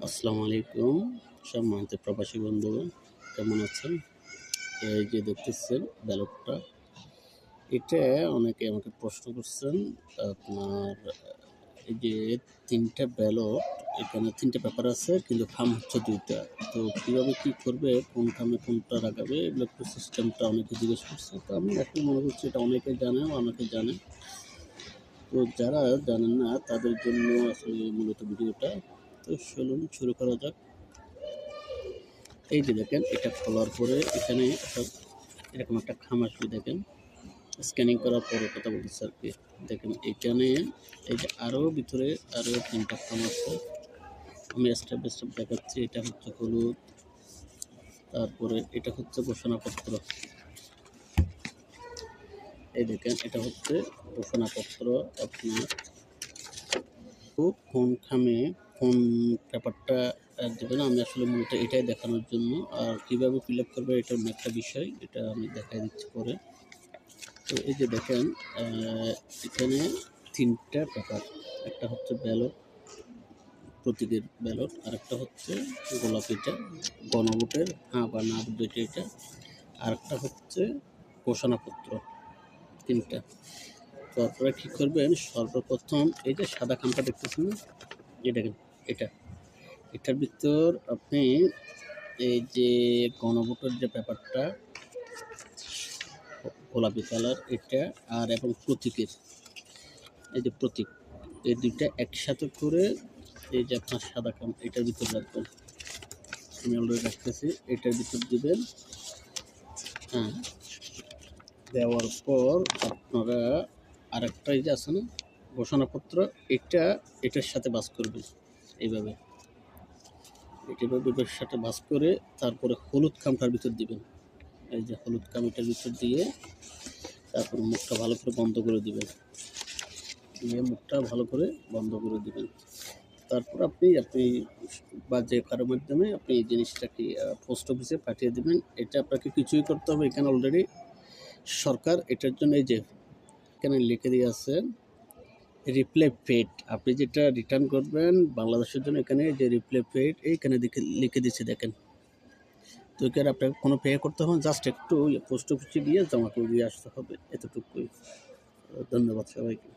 আসসালামু আলাইকুম সম্মানিত প্রবাসী বন্ধুগণ, কেমন আছেন? এই যে দেখতেছেন ব্যালটটা, এটা অনেকে আমাকে প্রশ্ন করছেন। আপনার এই যে তিনটা ব্যালট, এখানে তিনটা পেপার আছে কিন্তু খাম হচ্ছে দুইটা। তো কীভাবে কী করবে, কোন খামে কোনটা লাগাবে, এগুলো একটু সিস্টেমটা অনেকে জিজ্ঞেস করছে। তো আমি এখন মনে করছি এটা অনেকে জানে, অনেকে জানে। তো যারা জানেন না তাদের জন্য আসলে মূলত ভিডিওটা। তো চলুন শুরু করা যাক। এই যে দেখেন, এটা খোলার পরে এখানে সব এরকম একটা খাম আসবে। দেখেন স্ক্যানিং করার পরে কথা বলতেছে আর কি। দেখেন এখানে এই যে আরও ভিতরে আরও তিনটা খাম আছে। আমি স্টেপ বাই স্টেপ দেখাচ্ছি। এটা হচ্ছে হলুদ, তারপরে এটা হচ্ছে ঘোষণাপত্র। এই দেখেন এটা হচ্ছে ঘোষণাপত্র। আপনার কোন খামে কোন পেপারটা দেবেন, আমি আসলে মূলত এটাই দেখানোর জন্য। আর কীভাবে ফিল আপ করবে এটা অন্য একটা বিষয়, এটা আমি দেখাই দিচ্ছি পরে। তো এই যে দেখেন এখানে তিনটা পেপার, একটা হচ্ছে ব্যালট, প্রতীকের ব্যালট, আরেকটা হচ্ছে গোলাপিটা গণভোটের হ্যাঁ বা না দুইটা এটা, আরেকটা হচ্ছে ঘোষণাপত্র, তিনটা। তো আপনারা কী করবেন, সর্বপ্রথম এই যে সাদা খামটা দেখতেছেন না, এই দেখেন এটা, এটার ভিতর আপনি এই যে গণভোটের যে পেপারটা গোলাপি কালার এটা, আর এবং প্রতীকের এই যে প্রতীক, এই দুইটা একসাথে করে এই যে আপনার সাদা খাম এটার ভিতর রাখবেন। আমি অলরেডি রাখতেছি, এটার ভিতর দিবেন। হ্যাঁ, দেওয়ার পর আপনারা আরেকটা এই যে আছে না ঘোষণাপত্র, এটা এটার সাথে বাস করবেন এইভাবে, এটার সাথে বাস করে তারপরে হলুদ খামটার ভিতর দিবেন। এই যে হলুদ খাম এটার ভিতর দিয়ে তারপর মুখটা ভালো করে বন্ধ করে দিবেন, দিয়ে মুখটা ভালো করে বন্ধ করে দিবেন। তারপর আপনি বা যে কারো মাধ্যমে আপনি এই জিনিসটাকে পোস্ট অফিসে পাঠিয়ে দেবেন। এটা আপনাকে কিছুই করতে হবে, এখানে অলরেডি সরকার এটার জন্য এই যে এখানে লিখে দিয়ে আছে রিপ্লাই পেড। আপনি যেটা রিটার্ন করবেন বাংলাদেশের জন্য, এখানে যে রিপ্লাই পেড এইখানে লিখে দিচ্ছে দেখেন। তো এখানে আপনাকে কোনো পে করতে হবে, জাস্ট একটু পোস্ট অফিসে গিয়ে জমা করে দিয়ে আসতে হবে, এতটুকুই। ধন্যবাদ সবাইকে।